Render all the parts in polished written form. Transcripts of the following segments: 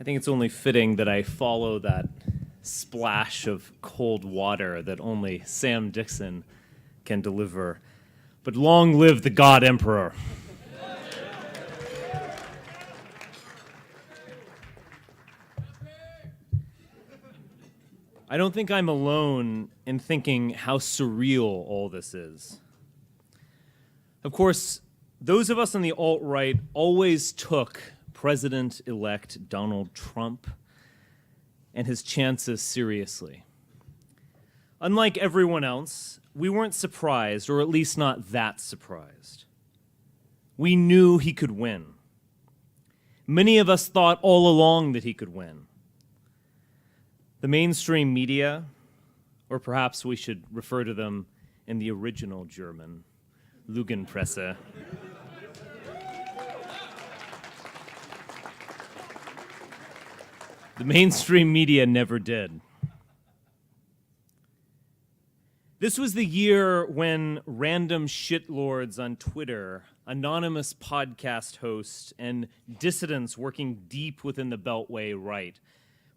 think it's only fitting that I follow that splash of cold water that only Sam Dixon can deliver. But long live the God Emperor. I don't think I'm alone in thinking how surreal all this is. Of course, those of us on the alt-right always took President-elect Donald Trump and his chances seriously. Unlike everyone else, we weren't surprised, or at least not that surprised. We knew he could win. Many of us thought all along that he could win. The mainstream media, or perhaps we should refer to them in the original German, Lügenpresse. The mainstream media never did. This was the year when random shitlords on Twitter, anonymous podcast hosts, and dissidents working deep within the Beltway right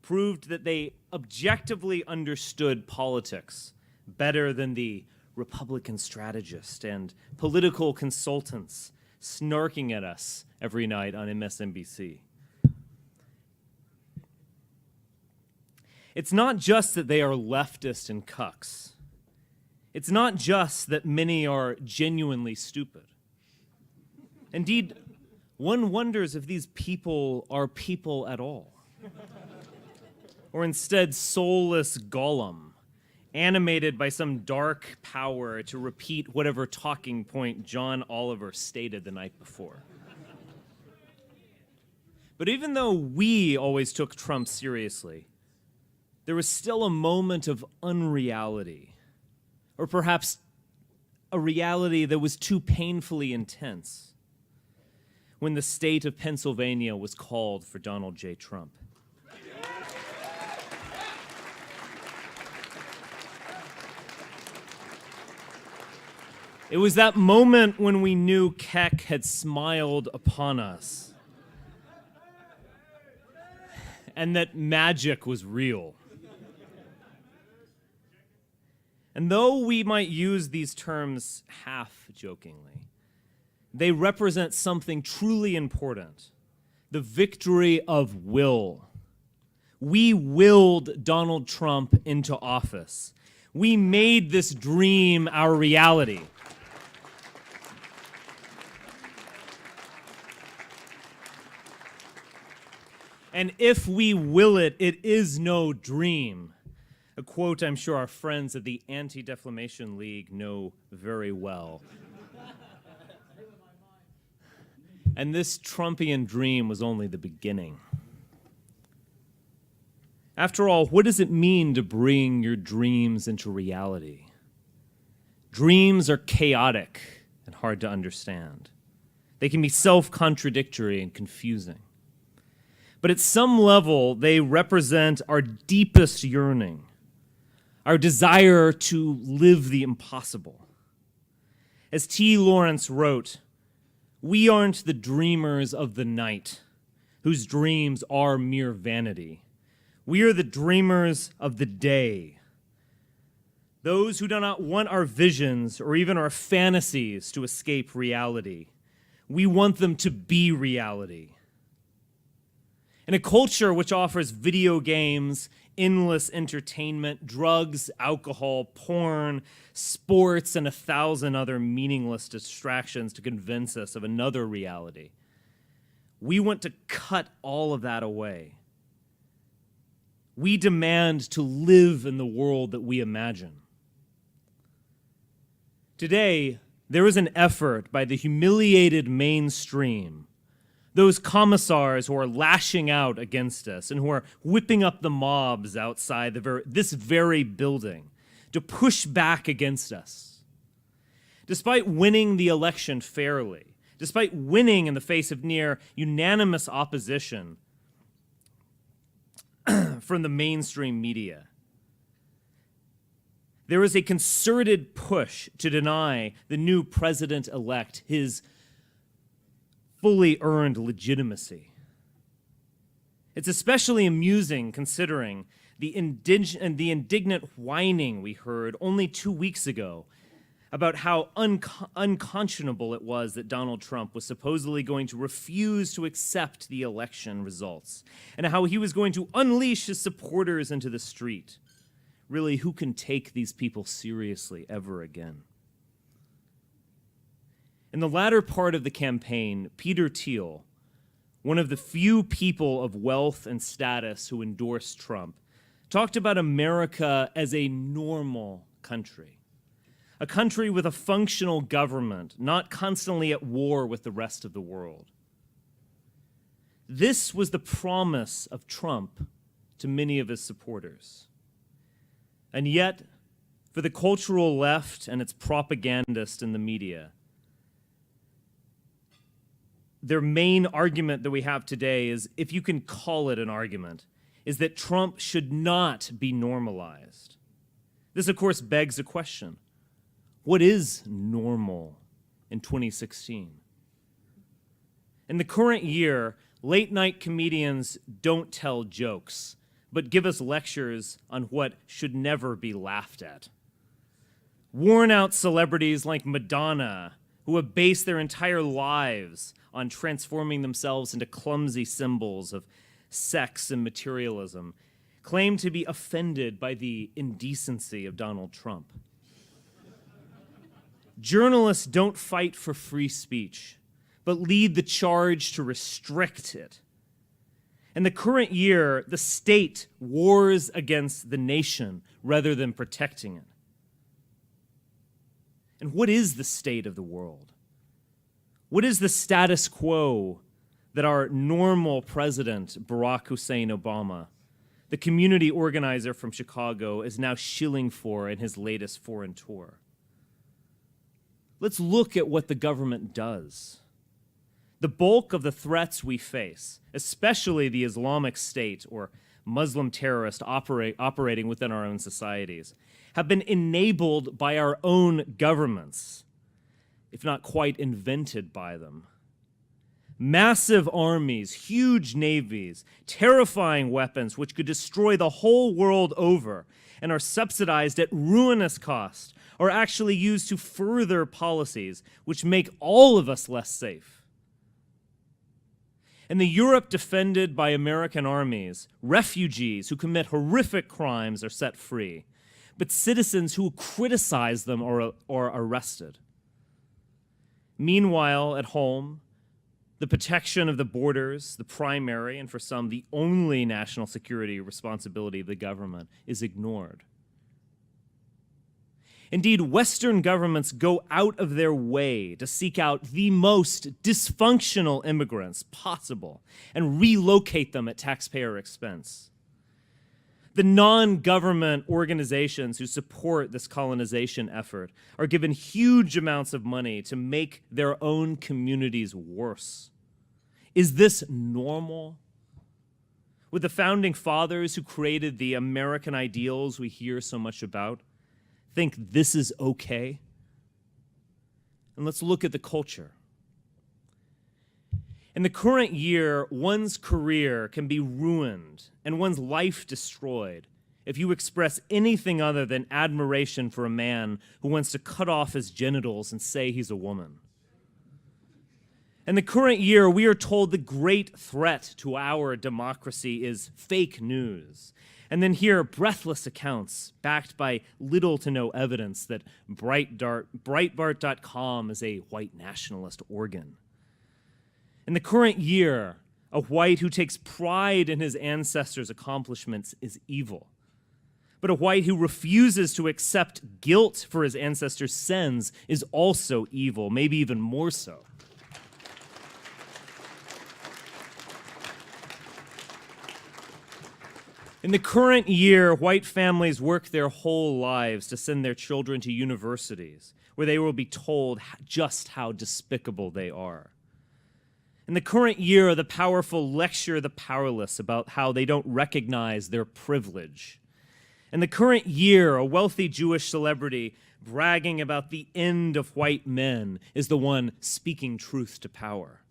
proved that they objectively understood politics better than the Republican strategist and political consultants snarking at us every night on MSNBC. It's not just that they are leftist and cucks. It's not just that many are genuinely stupid. Indeed, one wonders if these people are people at all. Or instead soulless golem, animated by some dark power to repeat whatever talking point John Oliver stated the night before. But even though we always took Trump seriously, there was still a moment of unreality, or perhaps a reality that was too painfully intense, when the state of Pennsylvania was called for Donald J. Trump. It was that moment when we knew Keck had smiled upon us and that magic was real. And though we might use these terms half-jokingly, they represent something truly important, the victory of will. We willed Donald Trump into office. We made this dream our reality. And if we will it, it is no dream. A quote I'm sure our friends at the Anti-Defamation League know very well. And this Trumpian dream was only the beginning. After all, what does it mean to bring your dreams into reality? Dreams are chaotic and hard to understand. They can be self-contradictory and confusing. But at some level, they represent our deepest yearning, our desire to live the impossible. As T. Lawrence wrote, "We aren't the dreamers of the night, whose dreams are mere vanity. We are the dreamers of the day, those who do not want our visions or even our fantasies to escape reality. We want them to be reality." In a culture which offers video games, endless entertainment, drugs, alcohol, porn, sports, and 1,000 other meaningless distractions to convince us of another reality, we want to cut all of that away. We demand to live in the world that we imagine. Today, there is an effort by the humiliated mainstream, those commissars who are lashing out against us and who are whipping up the mobs outside this very building to push back against us. Despite winning the election fairly, despite winning in the face of near unanimous opposition from the mainstream media, there is a concerted push to deny the new president-elect his fully earned legitimacy. It's especially amusing considering the indignant whining we heard only 2 weeks ago about how unconscionable it was that Donald Trump was supposedly going to refuse to accept the election results, and how he was going to unleash his supporters into the street. Really, who can take these people seriously ever again? In the latter part of the campaign, Peter Thiel, one of the few people of wealth and status who endorsed Trump, talked about America as a normal country. A country with a functional government, not constantly at war with the rest of the world. This was the promise of Trump to many of his supporters. And yet, for the cultural left and its propagandists in the media, their main argument that we have today is, if you can call it an argument, is that Trump should not be normalized. This, of course, begs a question. What is normal in 2016? In the current year, late-night comedians don't tell jokes, but give us lectures on what should never be laughed at. Worn-out celebrities like Madonna, who have based their entire lives on transforming themselves into clumsy symbols of sex and materialism, claim to be offended by the indecency of Donald Trump. Journalists don't fight for free speech, but lead the charge to restrict it. In the current year, the state wars against the nation rather than protecting it. And what is the state of the world? What is the status quo that our normal president, Barack Hussein Obama, the community organizer from Chicago, is now shilling for in his latest foreign tour? Let's look at what the government does. The bulk of the threats we face, especially the Islamic State or Muslim terrorists operating within our own societies, have been enabled by our own governments, if not quite invented by them. Massive armies, huge navies, terrifying weapons which could destroy the whole world over and are subsidized at ruinous cost, are actually used to further policies which make all of us less safe. In the Europe defended by American armies, refugees who commit horrific crimes are set free, but citizens who criticize them are arrested. Meanwhile, at home, the protection of the borders, the primary, and for some, the only national security responsibility of the government, is ignored. Indeed, Western governments go out of their way to seek out the most dysfunctional immigrants possible and relocate them at taxpayer expense. The non-government organizations who support this colonization effort are given huge amounts of money to make their own communities worse. Is this normal? Would the founding fathers who created the American ideals we hear so much about think this is okay? And let's look at the culture. In the current year, one's career can be ruined and one's life destroyed if you express anything other than admiration for a man who wants to cut off his genitals and say he's a woman. In the current year, we are told the great threat to our democracy is fake news. And then hear breathless accounts backed by little to no evidence that Breitbart.com is a white nationalist organ. In the current year, a white who takes pride in his ancestors' accomplishments is evil. But a white who refuses to accept guilt for his ancestors' sins is also evil, maybe even more so. In the current year, white families work their whole lives to send their children to universities where they will be told just how despicable they are. In the current year, the powerful lecture the powerless about how they don't recognize their privilege. In the current year, a wealthy Jewish celebrity bragging about the end of white men is the one speaking truth to power.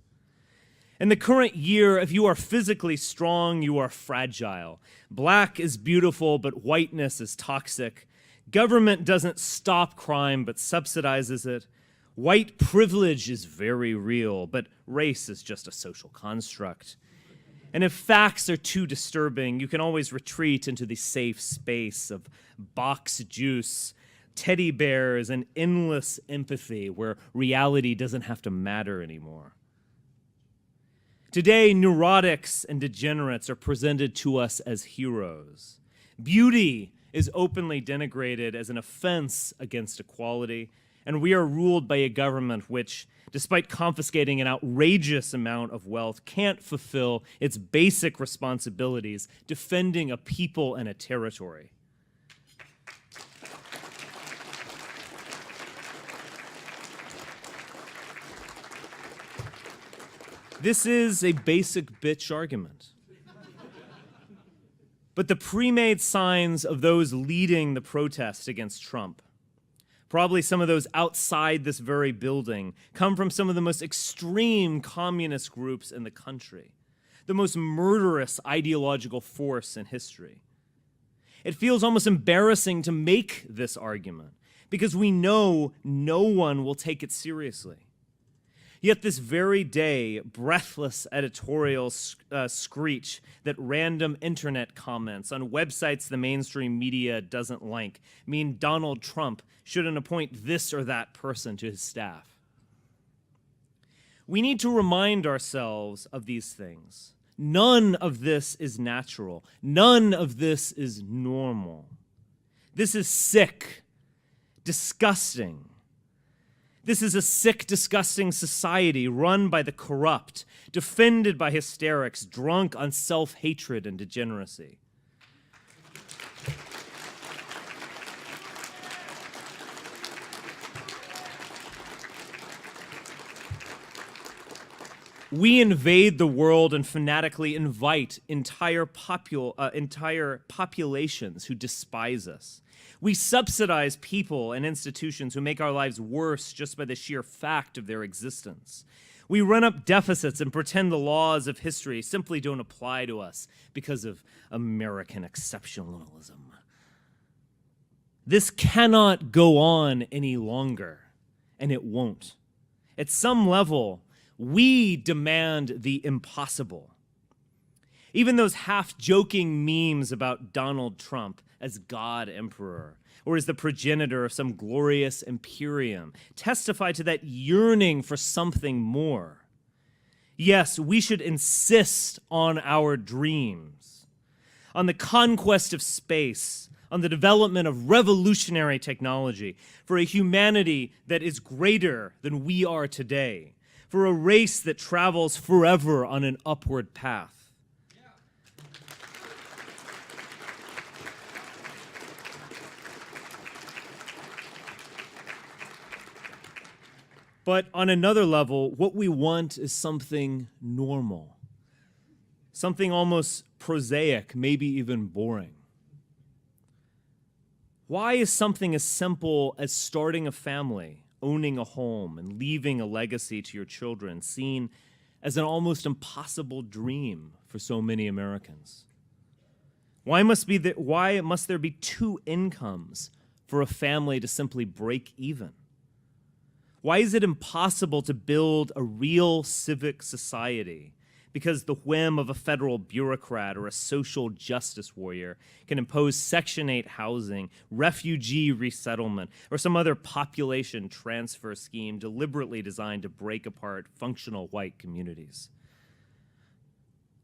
In the current year, if you are physically strong, you are fragile. Black is beautiful, but whiteness is toxic. Government doesn't stop crime, but subsidizes it. White privilege is very real, but race is just a social construct. And if facts are too disturbing, you can always retreat into the safe space of box juice, teddy bears, and endless empathy where reality doesn't have to matter anymore. Today, neurotics and degenerates are presented to us as heroes. Beauty is openly denigrated as an offense against equality, and we are ruled by a government which, despite confiscating an outrageous amount of wealth, can't fulfill its basic responsibilities defending a people and a territory. This is a basic bitch argument. But the pre-made signs of those leading the protest against Trump, probably some of those outside this very building, come from some of the most extreme communist groups in the country, the most murderous ideological force in history. It feels almost embarrassing to make this argument because we know no one will take it seriously. Yet this very day, breathless editorials screech that random internet comments on websites the mainstream media doesn't like mean Donald Trump shouldn't appoint this or that person to his staff. We need to remind ourselves of these things. None of this is natural. None of this is normal. This is sick, disgusting. This is a sick, disgusting society run by the corrupt, defended by hysterics, drunk on self-hatred and degeneracy. We invade the world and fanatically invite entire populations who despise us. We subsidize people and institutions who make our lives worse just by the sheer fact of their existence. We run up deficits and pretend the laws of history simply don't apply to us because of American exceptionalism. This cannot go on any longer, and it won't. At some level, we demand the impossible. Even those half-joking memes about Donald Trump as God Emperor or as the progenitor of some glorious imperium testify to that yearning for something more. Yes, we should insist on our dreams, on the conquest of space, on the development of revolutionary technology for a humanity that is greater than we are today, for a race that travels forever on an upward path. But on another level, what we want is something normal, something almost prosaic, maybe even boring. Why is something as simple as starting a family, owning a home, and leaving a legacy to your children seen as an almost impossible dream for so many Americans? Why must there be two incomes for a family to simply break even? Why is it impossible to build a real civic society because the whim of a federal bureaucrat or a social justice warrior can impose Section 8 housing, refugee resettlement, or some other population transfer scheme deliberately designed to break apart functional white communities?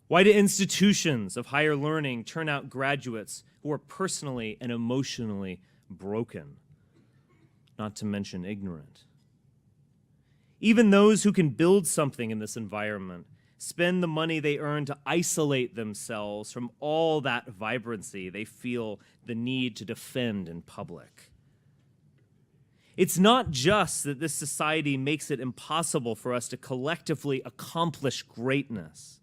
Why do institutions of higher learning turn out graduates who are personally and emotionally broken, not to mention ignorant? Even those who can build something in this environment spend the money they earn to isolate themselves from all that vibrancy they feel the need to defend in public. It's not just that this society makes it impossible for us to collectively accomplish greatness.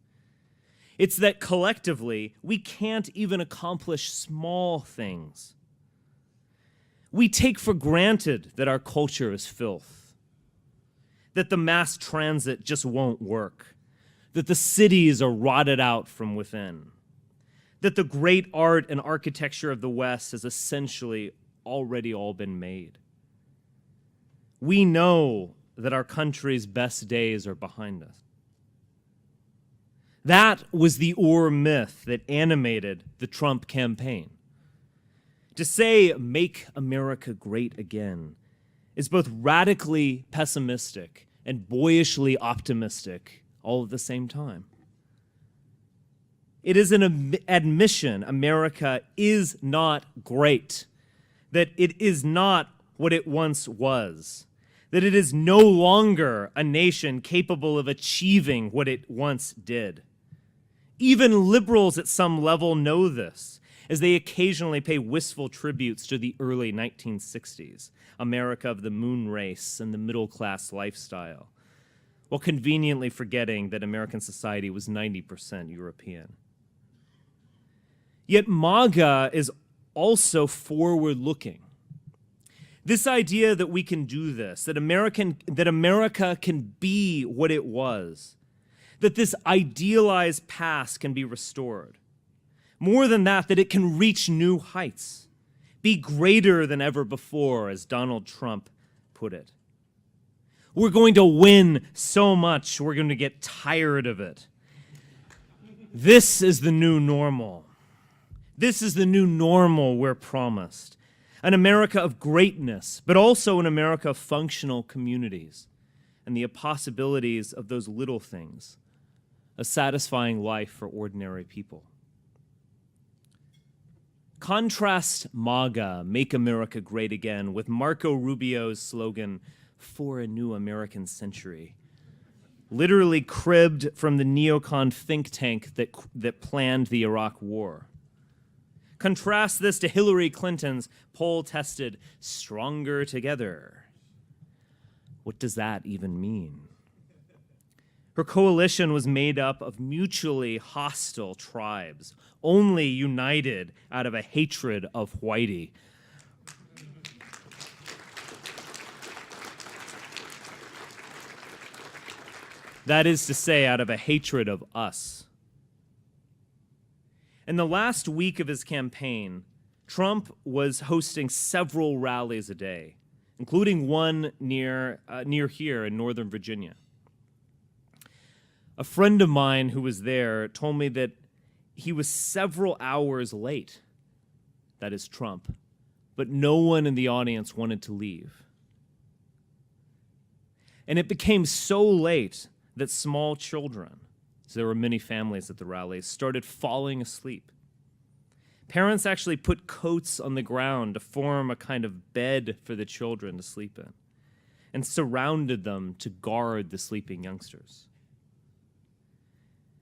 It's that collectively, we can't even accomplish small things. We take for granted that our culture is filth, that the mass transit just won't work, that the cities are rotted out from within, that the great art and architecture of the West has essentially already all been made. We know that our country's best days are behind us. That was the Ur myth that animated the Trump campaign. To say, "Make America great again," is both radically pessimistic and boyishly optimistic all at the same time. It is an admission America is not great, that it is not what it once was, that it is no longer a nation capable of achieving what it once did. Even liberals at some level know this, as they occasionally pay wistful tributes to the early 1960s, America of the moon race and the middle-class lifestyle, while conveniently forgetting that American society was 90% European. Yet MAGA is also forward-looking. This idea that we can do this, that America can be what it was, that this idealized past can be restored. More than that it can reach new heights, be greater than ever before, as Donald Trump put it. We're going to win so much, we're going to get tired of it. This is the new normal. This is the new normal we're promised. An America of greatness, but also an America of functional communities and the possibilities of those little things, a satisfying life for ordinary people. Contrast MAGA, Make America Great Again, with Marco Rubio's slogan, "For a New American Century," literally cribbed from the neocon think tank that planned the Iraq War. Contrast this to Hillary Clinton's poll-tested "Stronger Together." What does that even mean? Her coalition was made up of mutually hostile tribes, only united out of a hatred of whitey. That is to say, out of a hatred of us. In the last week of his campaign, Trump was hosting several rallies a day, including one near here in Northern Virginia. A friend of mine who was there told me that he was several hours late, that is Trump, but no one in the audience wanted to leave. And it became so late that small children, so there were many families at the rallies, started falling asleep. Parents actually put coats on the ground to form a kind of bed for the children to sleep in and surrounded them to guard the sleeping youngsters.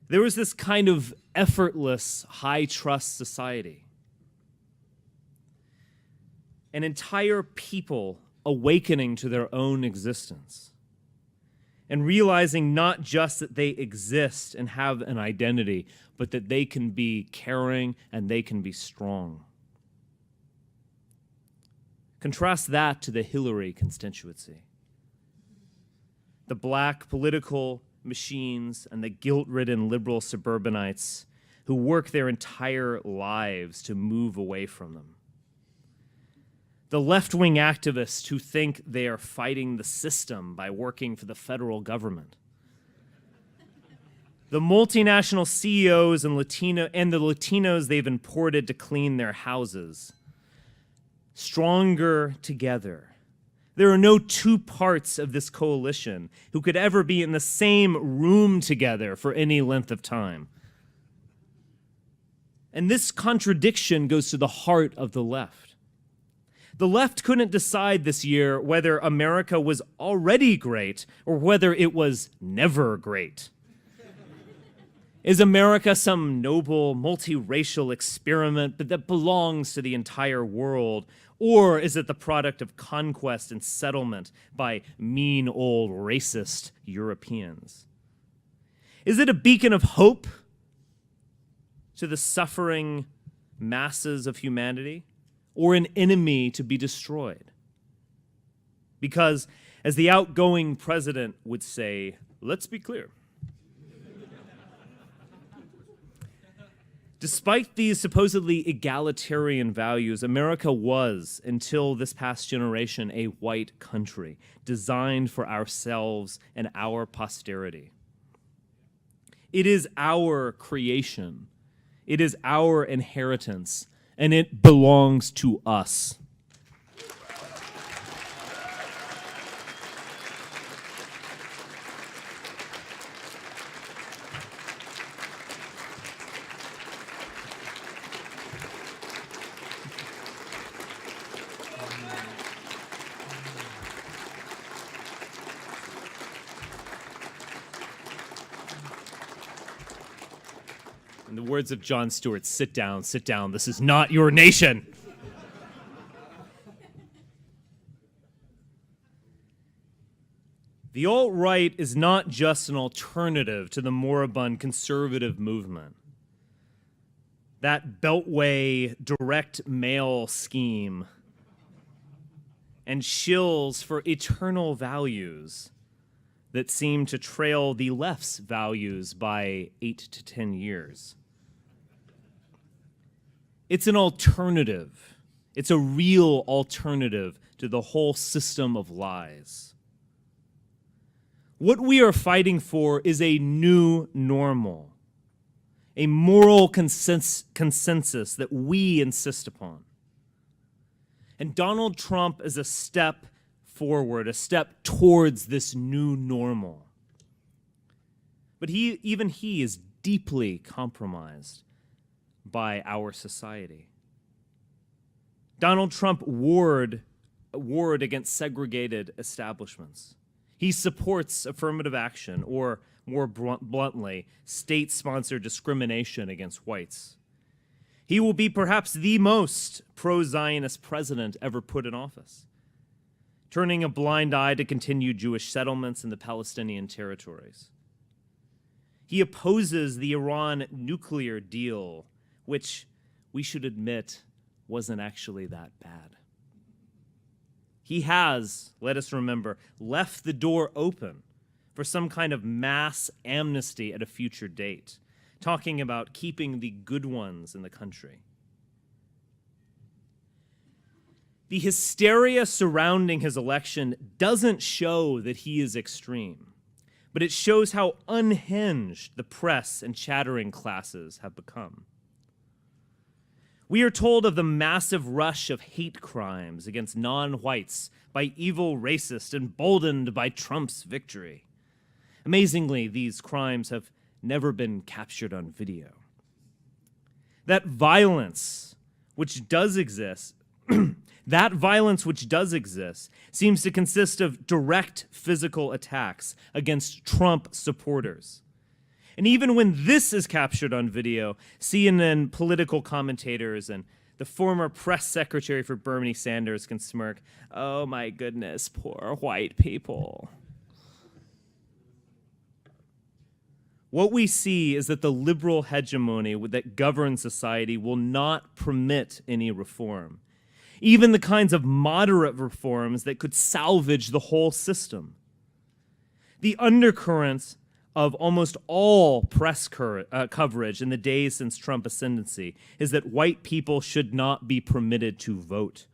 There was this kind of effortless, high-trust society. An entire people awakening to their own existence and realizing not just that they exist and have an identity, but that they can be caring and they can be strong. Contrast that to the Hillary constituency. The black political machines and the guilt-ridden liberal suburbanites who work their entire lives to move away from them. The left-wing activists who think they are fighting the system by working for the federal government. The multinational CEOs and the Latinos they've imported to clean their houses. Stronger together. There are no two parts of this coalition who could ever be in the same room together for any length of time. And this contradiction goes to the heart of the left. The left couldn't decide this year whether America was already great or whether it was never great. Is America some noble, multiracial experiment that belongs to the entire world? Or is it the product of conquest and settlement by mean old racist Europeans? Is it a beacon of hope to the suffering masses of humanity, or an enemy to be destroyed? Because, as the outgoing president would say, let's be clear. Despite these supposedly egalitarian values, America was, until this past generation, a white country designed for ourselves and our posterity. It is our creation. It is our inheritance, and it belongs to us. In the words of Jon Stewart, sit down, this is not your nation. The alt-right is not just an alternative to the moribund conservative movement. That beltway direct mail scheme and shills for eternal values that seem to trail the left's values by 8 to 10 years. It's an alternative. It's a real alternative to the whole system of lies. What we are fighting for is a new normal, a moral consensus that we insist upon. And Donald Trump is a step forward, a step towards this new normal. But even he is deeply compromised by our society. Donald Trump warred against segregated establishments. He supports affirmative action, or more bluntly, state-sponsored discrimination against whites. He will be perhaps the most pro-Zionist president ever put in office, turning a blind eye to continued Jewish settlements in the Palestinian territories. He opposes the Iran nuclear deal, which we should admit wasn't actually that bad. He has, let us remember, left the door open for some kind of mass amnesty at a future date, talking about keeping the good ones in the country. The hysteria surrounding his election doesn't show that he is extreme, but it shows how unhinged the press and chattering classes have become. We are told of the massive rush of hate crimes against non-whites by evil racists emboldened by Trump's victory. Amazingly, these crimes have never been captured on video. That violence which does exist seems to consist of direct physical attacks against Trump supporters. And even when this is captured on video, CNN political commentators and the former press secretary for Bernie Sanders can smirk, "Oh my goodness, poor white people." What we see is that the liberal hegemony that governs society will not permit any reform, even the kinds of moderate reforms that could salvage the whole system. The undercurrents of almost all press coverage in the days since Trump ascendancy is that white people should not be permitted to vote.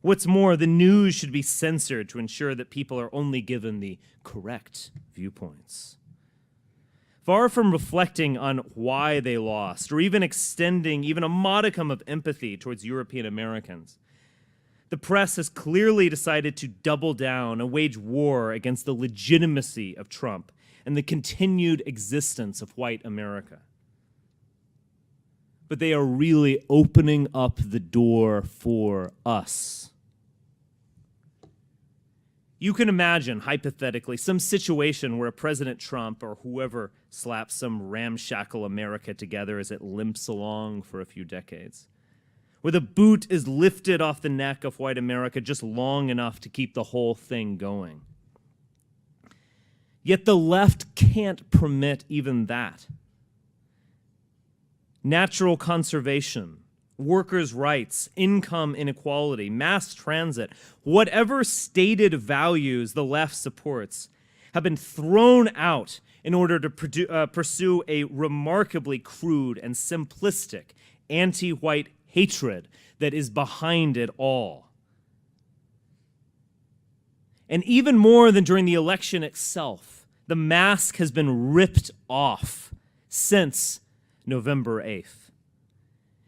What's more, the news should be censored to ensure that people are only given the correct viewpoints. Far from reflecting on why they lost, or even extending even a modicum of empathy towards European Americans, the press has clearly decided to double down and wage war against the legitimacy of Trump and the continued existence of white America. But they are really opening up the door for us. You can imagine, hypothetically, some situation where President Trump or whoever slaps some ramshackle America together as it limps along for a few decades, where the boot is lifted off the neck of white America just long enough to keep the whole thing going. Yet the left can't permit even that. Natural conservation, workers' rights, income inequality, mass transit, whatever stated values the left supports, have been thrown out in order to pursue a remarkably crude and simplistic anti-white hatred that is behind it all. And even more than during the election itself, the mask has been ripped off since November 8th.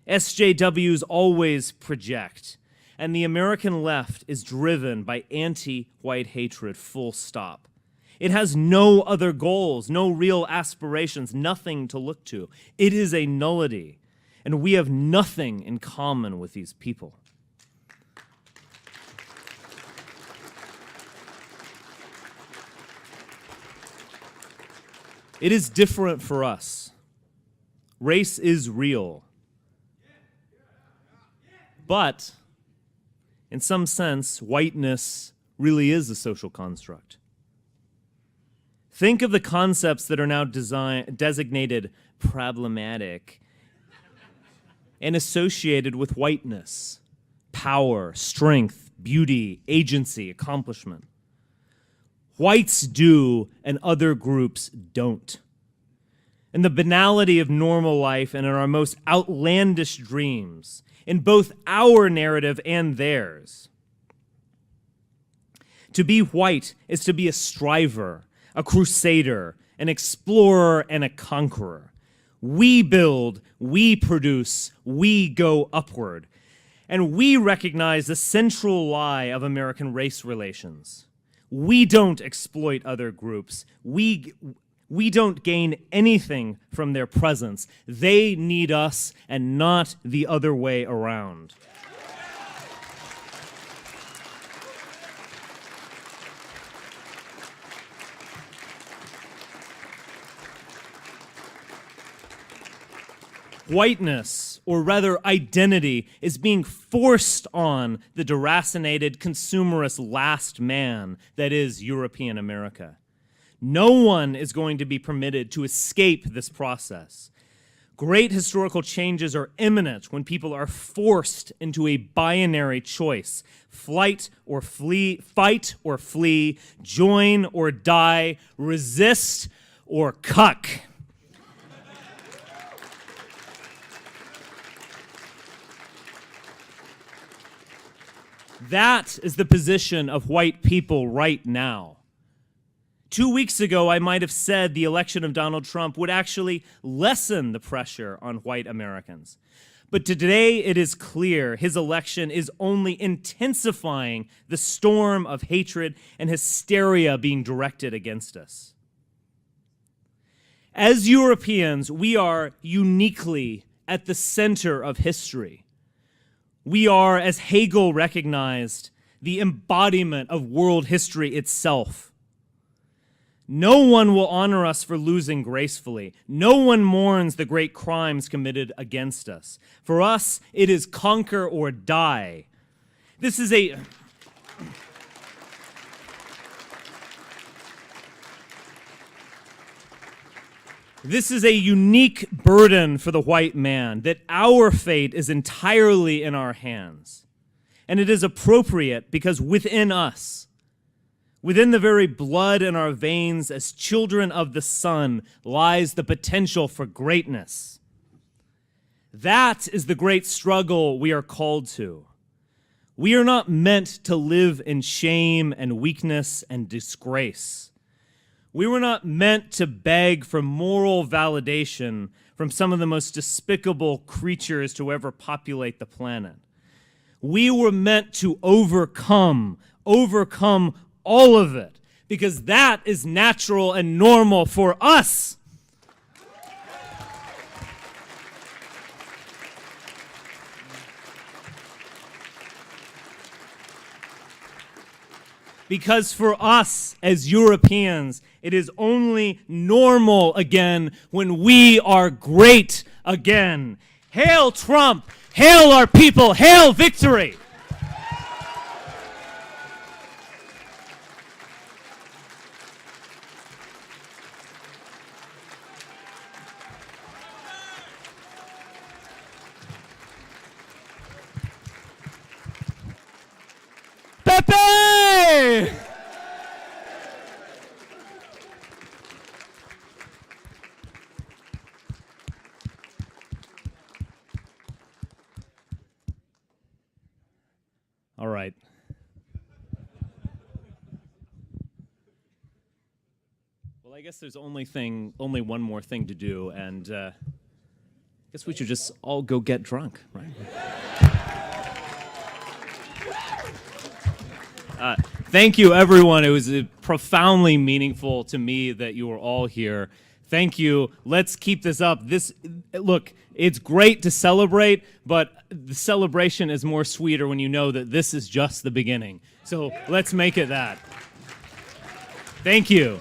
SJWs always project, and the American left is driven by anti-white hatred, full stop. It has no other goals, no real aspirations, nothing to look to. It is a nullity, and we have nothing in common with these people. It is different for us. Race is real. But, in some sense, whiteness really is a social construct. Think of the concepts that are now designated problematic and associated with whiteness: power, strength, beauty, agency, accomplishment. Whites do, and other groups don't. In the banality of normal life and in our most outlandish dreams, in both our narrative and theirs, to be white is to be a striver, a crusader, an explorer, and a conqueror. We build, we produce, we go upward. And we recognize the central lie of American race relations. We don't exploit other groups. We don't gain anything from their presence. They need us and not the other way around. Whiteness, or rather identity, is being forced on the deracinated, consumerist last man that is European America. No one is going to be permitted to escape this process. Great historical changes are imminent when people are forced into a binary choice: fight or flee, join or die, resist or cuck. That is the position of white people right now. 2 weeks ago, I might have said the election of Donald Trump would actually lessen the pressure on white Americans. But today it is clear his election is only intensifying the storm of hatred and hysteria being directed against us. As Europeans, we are uniquely at the center of history. We are, as Hegel recognized, the embodiment of world history itself. No one will honor us for losing gracefully. No one mourns the great crimes committed against us. For us, it is conquer or die. This is a unique burden for the white man, that our fate is entirely in our hands. And it is appropriate because within us, within the very blood in our veins as children of the sun, lies the potential for greatness. That is the great struggle we are called to. We are not meant to live in shame and weakness and disgrace. We were not meant to beg for moral validation from some of the most despicable creatures to ever populate the planet. We were meant to overcome all of it, because that is natural and normal for us. Because for us as Europeans, it is only normal again when we are great again. Hail Trump! Hail our people! Hail victory! Pepe! I guess there's only one more thing to do, and I guess we should just all go get drunk, right? Thank you, everyone. It was profoundly meaningful to me that you were all here. Thank you. Let's keep this up. Look, it's great to celebrate, but the celebration is more sweeter when you know that this is just the beginning. So let's make it that. Thank you.